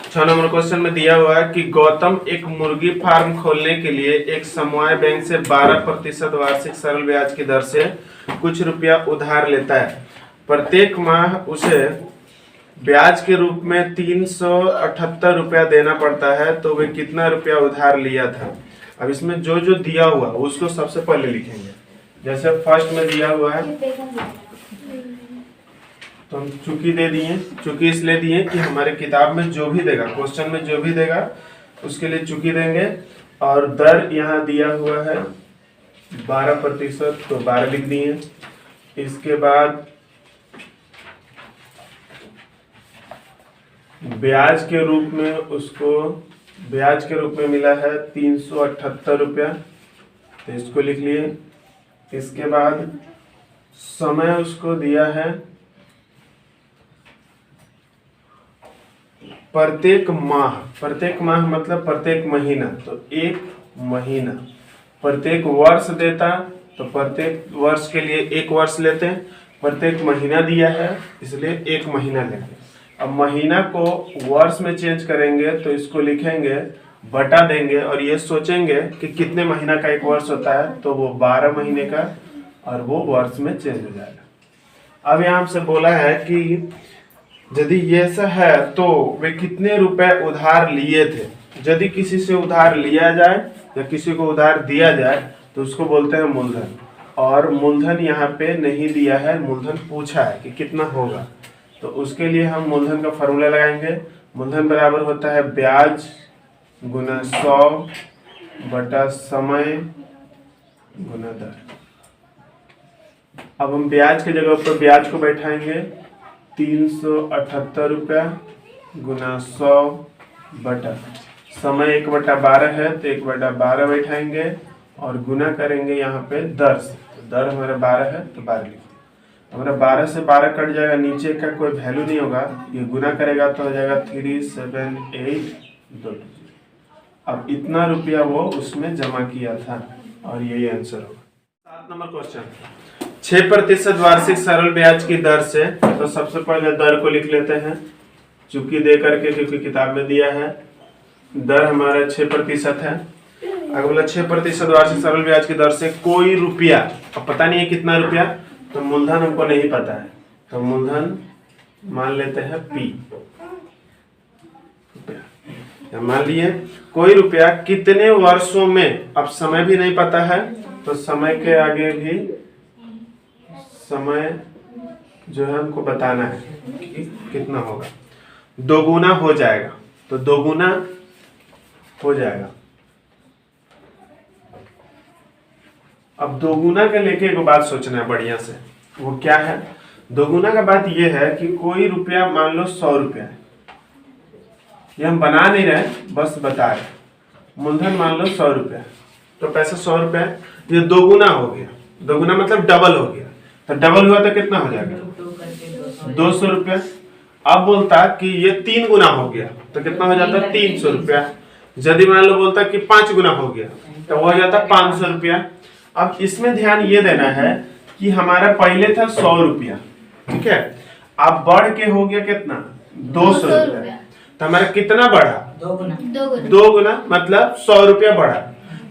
6 number question में दिया हुआ है कि गौतम एक मुर्गी फार्म खोलने के लिए एक समवाय बैंक से 12% वार्षिक सरल ब्याज की दर से कुछ रुपया उधार लेता है। प्रत्येक माह उसे ब्याज के रूप में 378 रुपया देना पड़ता है, तो वे कितना रुपया उधार लिया था। अब इसमें जो जो दिया हुआ उसको सबसे पहले लिखेंगे। जैसे फर्स्ट में दिया हुआ है तो हम चूकी दे दिए। चूकी इसलिए दिए कि हमारे किताब में जो भी देगा, क्वेश्चन में जो भी देगा उसके लिए चूकी देंगे। और दर यहाँ दिया हुआ है 12%, तो 12 लिख दिए। इसके बाद ब्याज के रूप में उसको ब्याज के रूप में मिला है 378 रुपया, तो इसको लिख लिए। इसके बाद समय उसको दिया है प्रत्येक माह मतलब प्रत्येक महीना, तो एक महीना। प्रत्येक वर्ष देता तो प्रत्येक वर्ष के लिए एक वर्ष लेते हैं। प्रत्येक महीना दिया है इसलिए एक महीना लेंगे। अब महीना को वर्ष में चेंज करेंगे तो इसको लिखेंगे बटा देंगे और ये सोचेंगे कि कितने महीना का एक वर्ष होता है, तो वो 12 महीने का और वो वर्ष में चेंज हो जाएगा। अब यहाँ से बोला है कि यदि ये ऐसा है तो वे कितने रुपए उधार लिए थे। यदि किसी से उधार लिया जाए या किसी को उधार दिया जाए तो उसको बोलते हैं मूलधन। और मूलधन यहाँ पे नहीं दिया है, मूलधन पूछा है कि कितना होगा, तो उसके लिए हम मूलधन का फॉर्मूला लगाएंगे। मूलधन बराबर होता है ब्याज गुना 100 बटा समय गुना दर। अब हम ब्याज की जगह पर ब्याज को बैठाएंगे 378 रुपया गुना 100 बटा समय 1/12 है, तो 1/12 बैठाएंगे और गुना करेंगे यहाँ पे दर से। तो दर हमारा 12 है तो 12 लिख दिया। हमारा 12 से 12 कट जाएगा, नीचे का कोई वैल्यू नहीं होगा, ये गुना करेगा तो हो जाएगा 37820। अब इतना रुपया वो उसमें जमा किया था और यही आंसर होगा। 7 नंबर क्वेश्चन, 6% वार्षिक सरल ब्याज की दर से, तो सबसे पहले दर को लिख लेते हैं चूंकि दे करके, क्योंकि किताब में दिया है। दर हमारा 6% है। अगर बोला 6% वार्षिक सरल ब्याज की दर से कोई रुपया, अब पता नहीं है कितना रुपया, तो मूलधन हमको नहीं पता है, तो मूलधन मान लेते हैं P। मान लिए कोई रुपया कितने वर्षों में, अब समय भी नहीं पता है तो समय के आगे भी समय जो है हमको बताना है कि कितना होगा। दोगुना हो जाएगा, तो दोगुना हो जाएगा। अब दोगुना के लेके एक बात सोचना है बढ़िया से, वो क्या है। दोगुना का बात ये है कि कोई रुपया मान लो 100 रुपया है, ये हम बना नहीं रहे, बस बता रहे। मूलधन मान लो 100 रुपया, तो पैसा 100 रुपया, ये दोगुना हो गया। दोगुना मतलब डबल हो गया, तो डबल हुआ तो कितना हो जाएगा 200 रुपया। अब बोलता कि ये 3 गुना हो गया तो कितना हो जाता 300 रुपया। यदि मान लो बोलता कि 5 गुना हो गया तो वो हो जाता 500 रुपया। अब इसमें ध्यान ये देना है कि हमारा पहले था 100 रुपया, ठीक है, अब बढ़ के हो गया कितना 200 रुपया, तो हमारा कितना बढ़ा 2 गुना मतलब 100 रुपया बढ़ा।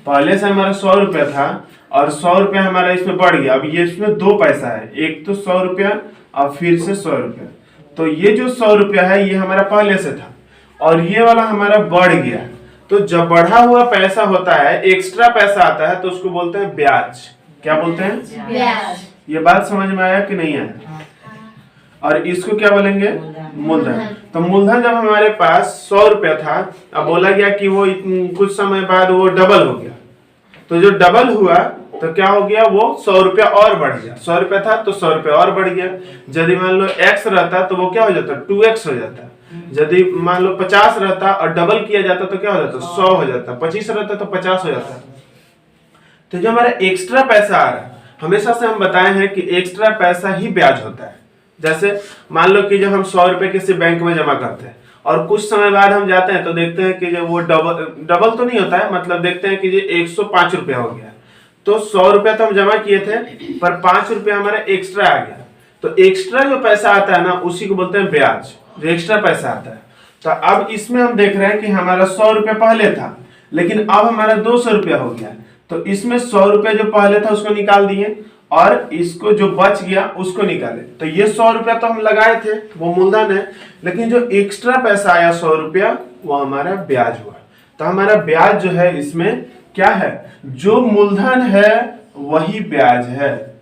पहले से हमारा 100 रुपया था और 100 रुपया हमारा इसमें बढ़ गया। अब ये इसमें 2 पैसा है, एक तो 100 रुपया और फिर से 100 रुपया, तो ये जो 100 रुपया है ये हमारा पहले से था और ये वाला हमारा बढ़ गया। तो जब बढ़ा हुआ पैसा होता है, एक्स्ट्रा पैसा आता है, तो उसको बोलते हैं ब्याज। क्या बोलते हैं ब्याज। ये बात समझ में आया कि नहीं आया। और इसको क्या बोलेंगे मूलधन। तो मूलधन जब हमारे पास 100 रुपया था, अब बोला गया कि वो कुछ समय बाद वो डबल हो गया, तो जो डबल हुआ तो क्या हो गया, वो 100 रुपया और बढ़ गया। 100 रुपया था तो 100 रुपया और बढ़ गया। यदि मान लो x रहता तो वो क्या हो जाता 2x हो जाता। यदि मान लो 50 रहता और डबल किया जाता तो क्या हो जाता 100 हो जाता। 25 रहता तो 50 हो जाता। तो जो हमारा एक्स्ट्रा पैसा आ रहा है, हमेशा से हम बताए हैं कि एक्स्ट्रा पैसा ही ब्याज होता है। जैसे मान लो कि जब हम 100 रुपए किसी बैंक में जमा करते हैं और कुछ समय बाद हम जाते हैं तो देखते हैं कि जब वो डबल तो नहीं होता है, मतलब देखते हैं कि ये 105 रुपया हो गया। तो 100 रुपया तो हम जमा किए थे पर 5 रुपया हमारा एक्स्ट्रा आ गया। तो एक्स्ट्रा जो पैसा आता है ना, उसी को बोलते हैं ब्याज, जो एक्स्ट्रा पैसा आता है। तो अब इसमें हम देख रहे हैं कि हमारा 100 रुपया पहले था, लेकिन अब हमारा 200 रुपया हो गया। तो इसमें 100 रुपया जो पहले था उसको निकाल दिए और इसको जो बच गया उसको निकाले। तो ये 100 रुपया तो हम लगाए थे, वो मूलधन है, लेकिन जो एक्स्ट्रा पैसा आया 100 रुपया वो हमारा ब्याज हुआ। तो हमारा ब्याज जो है इसमें क्या है, जो मूलधन है वही ब्याज है।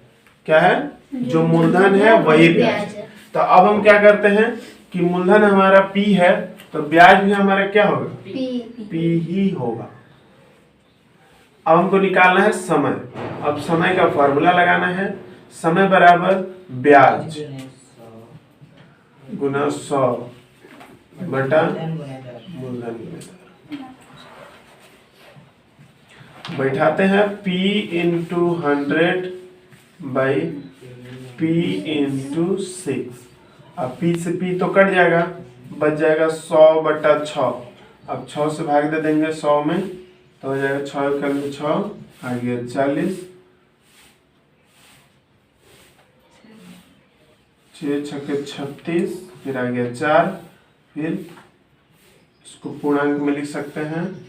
क्या है, जो मूलधन है वही ब्याज है। तो अब हम क्या करते हैं कि मूलधन हमारा P है, तो ब्याज भी हमारा क्या होगा, P ही होगा। अब हमको निकालना है समय। अब समय का फॉर्मूला लगाना है, समय बराबर ब्याज गुना 100 बटा मूलधन। बैठाते हैं P into 100 by P into 6। अब P से P तो कट जाएगा, बच जाएगा 100 बटा 6। अब 6 से भाग दे देंगे 100 में, तो हो जाएगा 6 कर 6 आ गया 40, 6 छक्के 36, फिर आ गया 4, फिर इसको पूर्णांक में लिख सकते हैं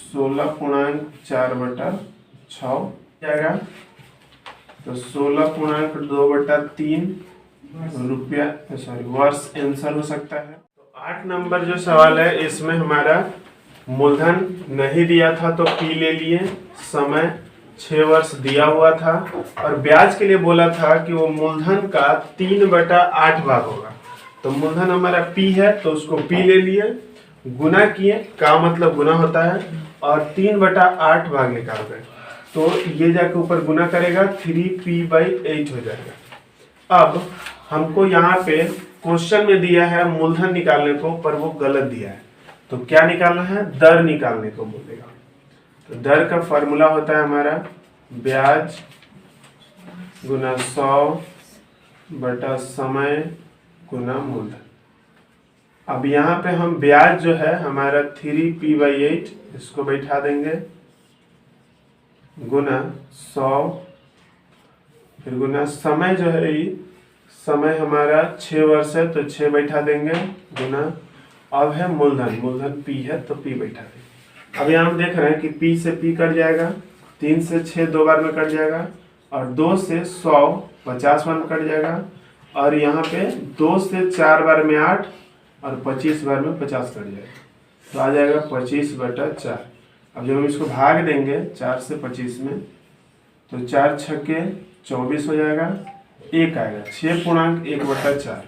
16.4 बटा 6 जाएगा। तो 16.2/3 रुपया वर्ष आंसर हो सकता है। तो 8 नंबर जो सवाल है इसमें हमारा मूलधन नहीं दिया था तो P ले लिए, समय 6 वर्ष दिया हुआ था और ब्याज के लिए बोला था कि वो मूलधन का 3/8 भाग होगा। तो मूलधन हमारा P है तो उसको P ले लिए, गुना किए, का मतलब गुना होता है, और 3/8 भाग निकाल गए। तो ये जाके ऊपर गुना करेगा 3P/8 हो जाएगा। अब हमको यहाँ पे क्वेश्चन में दिया है मूलधन निकालने को, पर वो गलत दिया है। तो क्या निकालना है, दर निकालने को बोलेगा। तो दर का फॉर्मूला होता है हमारा ब्याज गुना 100 बटा समय गुना मूलधन। अब यहाँ पे हम ब्याज जो है हमारा 3P/8 इसको बैठा देंगे गुना 100, फिर गुना समय जो है ये समय हमारा 6 वर्ष है तो 6 बैठा देंगे गुना, अब है मूलधन, मूलधन P है तो P बैठा देंगे। अब यहाँ हम देख रहे हैं कि P से P कट जाएगा, 3 से 6 2 बार में कट जाएगा, और 2 से 100 50 बार में कट जाएगा, और यहाँ पे 2 से 4 बार में 8 और 25 बार में 50 कट जाएगा, तो आ जाएगा 25/4। अब जब हम इसको भाग देंगे 4 से 25 में, तो 4 छक्के 24 हो जाएगा, 1 आएगा 6.1/4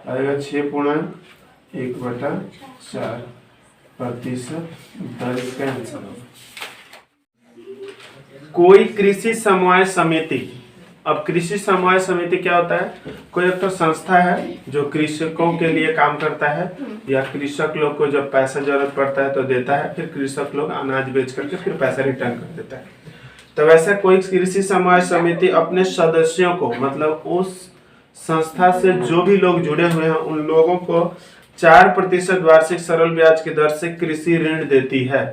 आएगा, 6.1/4% दर इसका आंसर होगा। कोई कृषि समवाय समिति। अब कृषि समवाय समिति क्या होता है, कोई एक तो संस्था है जो कृषकों के लिए काम करता है, या कृषक लोग को जब पैसा जरूरत पड़ता है तो देता है, फिर कृषक लोग अनाज बेच करके फिर पैसा रिटर्न कर देता है। तो वैसे कोई कृषि समवाय समिति अपने सदस्यों को, मतलब उस संस्था से जो भी लोग जुड़े हुए हैं उन लोगों को 4% वार्षिक सरल ब्याज की दर से कृषि ऋण देती है।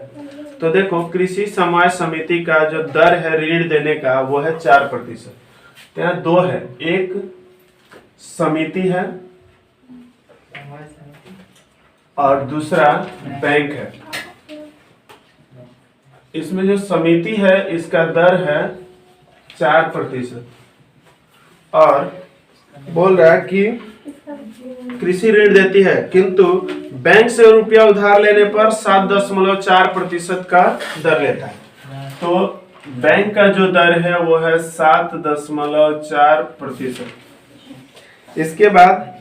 तो देखो कृषि समवाय समिति का जो दर है ऋण देने का वो है 4%। तो यहाँ 2 है, एक समिति है और दूसरा बैंक है। इसमें जो समिति है इसका दर है 4%, और बोल रहा है कि कृषि ऋण देती है, किंतु बैंक से रुपया उधार लेने पर 7.4% का दर लेता है। तो बैंक का जो दर है वो है 7.4%। इसके बाद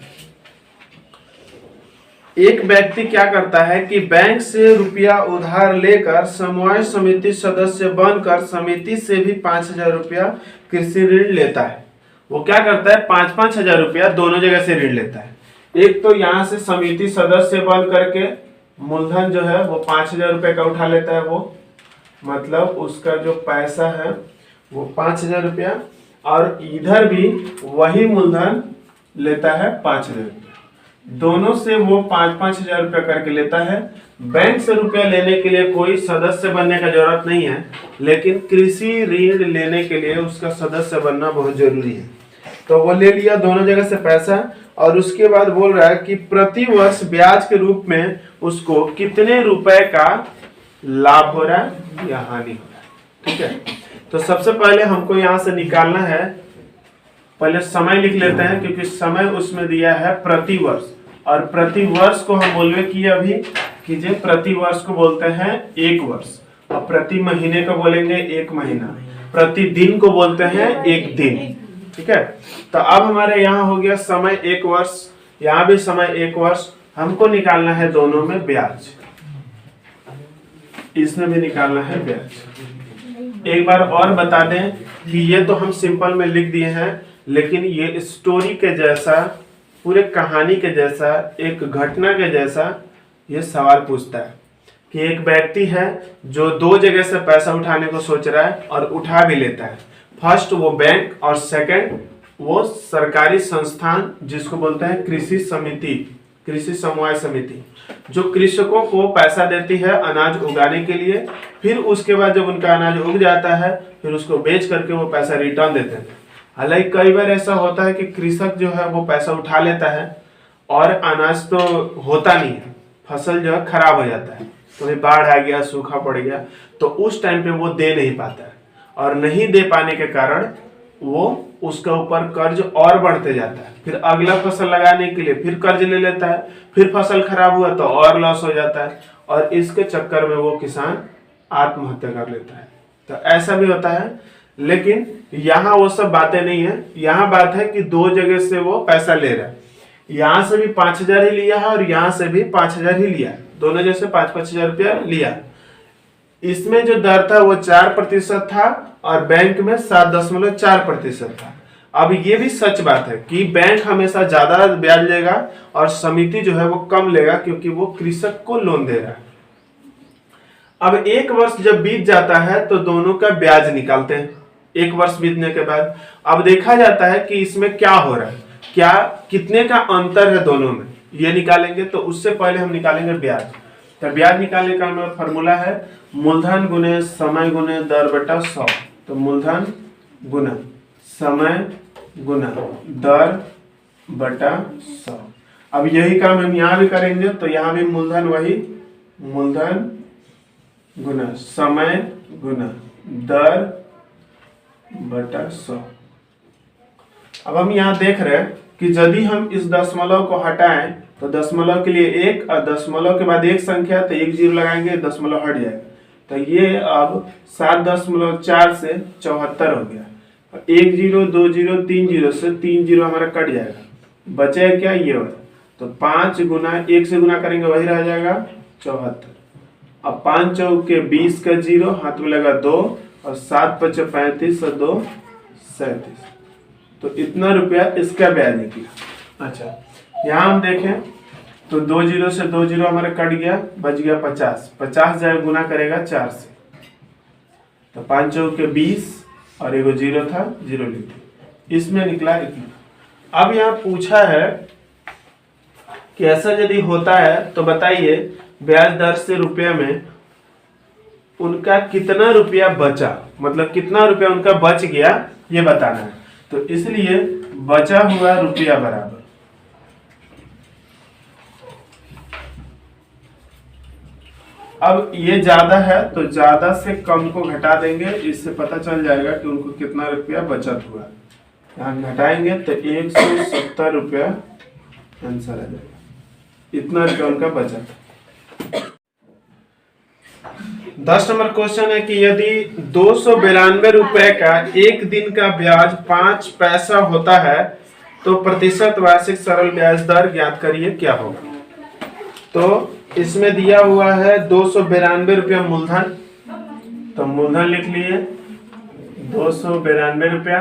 एक व्यक्ति क्या करता है कि बैंक से रुपया उधार लेकर समवाय समिति सदस्य बनकर समिति से भी 5,000 रुपया कृषि ऋण लेता है। वो क्या करता है, 5-5 हजार रुपया दोनों जगह से ऋण लेता है। एक तो यहाँ से समिति सदस्य बन करके मूलधन जो है वो 5,000 रुपये का उठा लेता है, वो मतलब उसका जो पैसा है वो 5,000 रुपया, और इधर भी वही मूलधन लेता है 5,000 रुपया। दोनों से वो 5-5 हजार रुपया करके लेता है। बैंक से रुपया लेने के लिए कोई सदस्य बनने का जरूरत नहीं है, लेकिन कृषि ऋण लेने के लिए उसका सदस्य बनना बहुत जरूरी है। तो वो ले लिया दोनों जगह से पैसा, और उसके बाद बोल रहा है कि प्रति वर्ष ब्याज के रूप में उसको कितने रुपए का लाभ हो रहा है या हानि हो रहा है। ठीक है, तो सबसे पहले हमको यहां से निकालना है, पहले समय लिख लेते हैं क्योंकि समय उसमें दिया है प्रति वर्ष, और प्रति वर्ष को हम बोलवे कि अभी कीजिए, प्रति वर्ष को बोलते हैं एक वर्ष, और प्रति महीने को बोलेंगे एक महीना, प्रति दिन को बोलते हैं एक दिन। ठीक है, तो अब हमारे यहाँ हो गया समय एक वर्ष, यहाँ भी समय एक वर्ष, हमको निकालना है दोनों में ब्याज, इसमें भी निकालना है ब्याज। एक बार और बता दें कि ये तो हम सिंपल में लिख दिए हैं, लेकिन ये स्टोरी के जैसा, पूरे कहानी के जैसा, एक घटना के जैसा ये सवाल पूछता है कि एक व्यक्ति है जो दो जगह से पैसा उठाने को सोच रहा है और उठा भी लेता है। फर्स्ट वो बैंक और सेकंड वो सरकारी संस्थान जिसको बोलते हैं कृषि समिति, कृषि समवाय समिति, जो कृषकों को पैसा देती है अनाज उगाने के लिए। फिर उसके बाद जब उनका अनाज उग जाता है फिर उसको बेच करके वो पैसा रिटर्न देते हैं। हालांकि कई बार ऐसा होता है कि कृषक जो है वो पैसा उठा लेता है और अनाज तो होता नहीं है, फसल जो है खराब हो जाता है, तो बाढ़ आ गया, सूखा पड़ गया, तो उस टाइम पे वो दे नहीं पाता है, और नहीं दे पाने के कारण वो उसके ऊपर कर्ज और बढ़ते जाता है। फिर अगला फसल लगाने के लिए फिर कर्ज ले लेता है, फिर फसल खराब हुआ तो और लॉस हो जाता है, और इसके चक्कर में वो किसान आत्महत्या कर लेता है। तो ऐसा भी होता है, लेकिन यहाँ वो सब बातें नहीं है। यहाँ बात है कि दो जगह से वो पैसा ले रहा है, यहाँ से भी 5,000 ही लिया है और यहाँ से भी 5,000 ही लिया, दोनों जैसे 5,000 रुपया लिया। इसमें जो दर था वो 4% था और बैंक में 7.4% था। अब ये भी सच बात है कि बैंक हमेशा ज्यादा ब्याज लेगा और समिति जो है वो कम लेगा, क्योंकि वो कृषक को लोन दे रहा है। अब एक वर्ष जब बीत जाता है तो दोनों का ब्याज निकालते हैं। एक वर्ष बीतने के बाद अब देखा जाता है कि इसमें क्या हो रहा है, क्या कितने का अंतर है दोनों में, ये निकालेंगे। तो उससे पहले हम निकालेंगे ब्याज। तो ब्याज निकालने का हमारा फॉर्मूला है मूलधन गुने समय गुने दर बटा 100। तो मूलधन गुना समय गुना दर बटा 100। अब यही काम हम यहाँ भी करेंगे, तो यहाँ भी मूलधन वही, मूलधन गुना समय गुना दर बटा 100। अब हम यहाँ देख रहे हैं कि यदि हम इस दशमलव को हटाएं तो दशमलव के लिए 1 और दशमलव के बाद एक संख्या, तो एक जीरो लगाएंगे, दशमलव हट जाएगा। तो ये अब 7.4 से 74 हो गया। 1 जीरो 2 जीरो 3 जीरो से 3 जीरो हमारा कट जाएगा, बचेगा क्या, ये वाला। तो 5 गुना 1 से गुना करेंगे वही रह जाएगा 74। अब 5 चौके 20 का जीरो, हाथ में लगा 2, और 7 पचे 35 और 2 37। तो इतना रुपया इसका ब्याज निकला। अच्छा, यहाँ हम देखें तो 2 जीरो से 2 जीरो हमारा कट गया, बच गया 50। 50 जाए गुना करेगा 4 से, तो 5 चौके 20 और एगो जीरो था, जीरो लिख दिया, इसमें निकला इतना। अब यहाँ पूछा है कि ऐसा यदि होता है तो बताइए ब्याज दर से रुपया में उनका कितना रुपया बचा, मतलब कितना रुपया उनका बच गया ये बताना है। तो इसलिए बचा हुआ रुपया बराबर, अब ये ज्यादा है तो ज्यादा से कम को घटा देंगे, इससे पता चल जाएगा कि उनको कितना रुपया बचत हुआ। यहाँ घटाएंगे तो 170 रुपया आंसर आ जाएगा, इतना रुपया उनका बचत। 10 नंबर क्वेश्चन है कि यदि 292 रुपए का एक दिन का ब्याज 5 पैसा होता है तो प्रतिशत वार्षिक सरल ब्याज दर ज्ञात करिए, क्या होगा। तो इसमें दिया हुआ है 292 रुपया मूलधन, तो मूलधन लिख लिए 292 रुपया।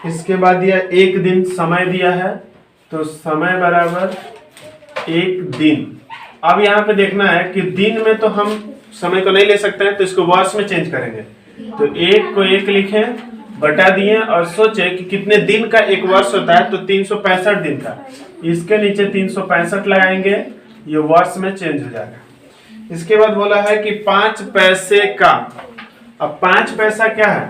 इसके बाद दिया एक दिन समय दिया है, तो समय बराबर एक दिन। अब यहाँ पे देखना है कि दिन में तो हम समय को नहीं ले सकते हैं, तो इसको वर्ष में चेंज करेंगे। तो 1 को 1 लिखें, बटा दिए और सोचे कि कितने दिन का एक वर्ष होता है, तो 365 दिन का, इसके नीचे 365 लगाएंगे, ये वर्ष में चेंज हो जाएगा। इसके बाद बोला है कि 5 पैसे का, अब 5 पैसा क्या है,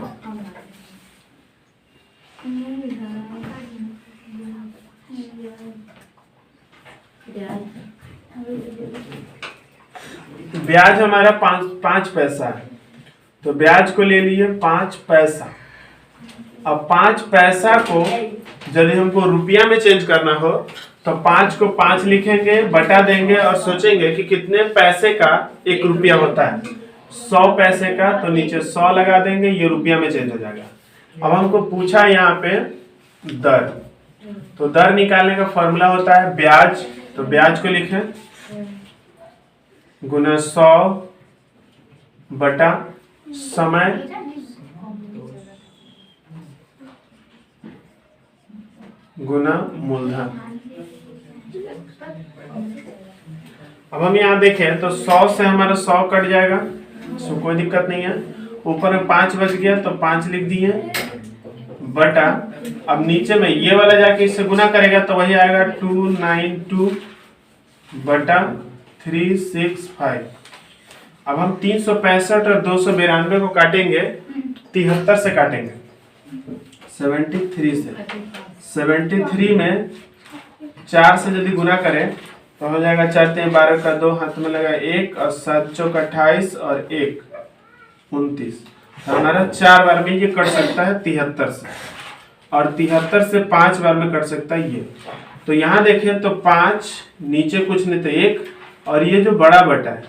ब्याज हमारा 5 पैसा है, तो ब्याज को ले लिए 5 पैसा। अब 5 पैसा को यदि हमको रुपया में चेंज करना हो तो 5 को 5 लिखेंगे, बटा देंगे और सोचेंगे कि कितने पैसे का 1 रुपया होता है। 100 पैसे का, तो नीचे 100 लगा देंगे, ये रुपया में चेंज हो जाएगा। अब हमको पूछा यहाँ पे दर, तो दर निकालने का फॉर्मूला होता है ब्याज, तो ब्याज को लिखें गुना 100 बटा समय गुना मूलधन। अब हम यहाँ देखें तो 100 से हमारा 100 कट जाएगा, सो कोई दिक्कत नहीं है। ऊपर में 5 बच गया तो 5 लिख दिए, बटा अब नीचे में ये वाला जाके इससे गुना करेगा तो वही आएगा 292 बटा 365। अब हम 365 और 292 को काटेंगे 73 से काटेंगे, 73 से। 73 में 4 से यदि गुना करें तो हो जाएगा 4 3 12 का 2 हाथ में लगा 1 और 7 चौक 28 और 1 29। तो हमारा 4 बार में ये कट सकता है 73 से, और 73 से 5 बार में कट सकता है ये। तो यहाँ देखें तो 5 नीचे कुछ नहीं तो 1, और ये जो बड़ा बटा है,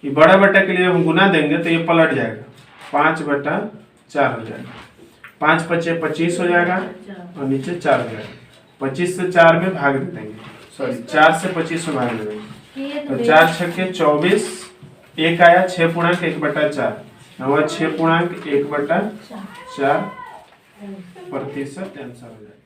ये बड़ा बटा के लिए हम गुना देंगे तो ये पलट जाएगा, 5 बटा 4 हो जाएगा। 5 पचे 25 हो जाएगा और नीचे 4 हो जाएगा। 25 से 4 में भाग दे देंगे, सॉरी 4 से 25 में भाग दे देंगे, तो 4 छक्के 24, 1 आया 6 पूर्णांक 1 बटा 4, हुआ 6 पूर्णांक 1 बटा 4 प्रतिशत आंसर हो जाएगा।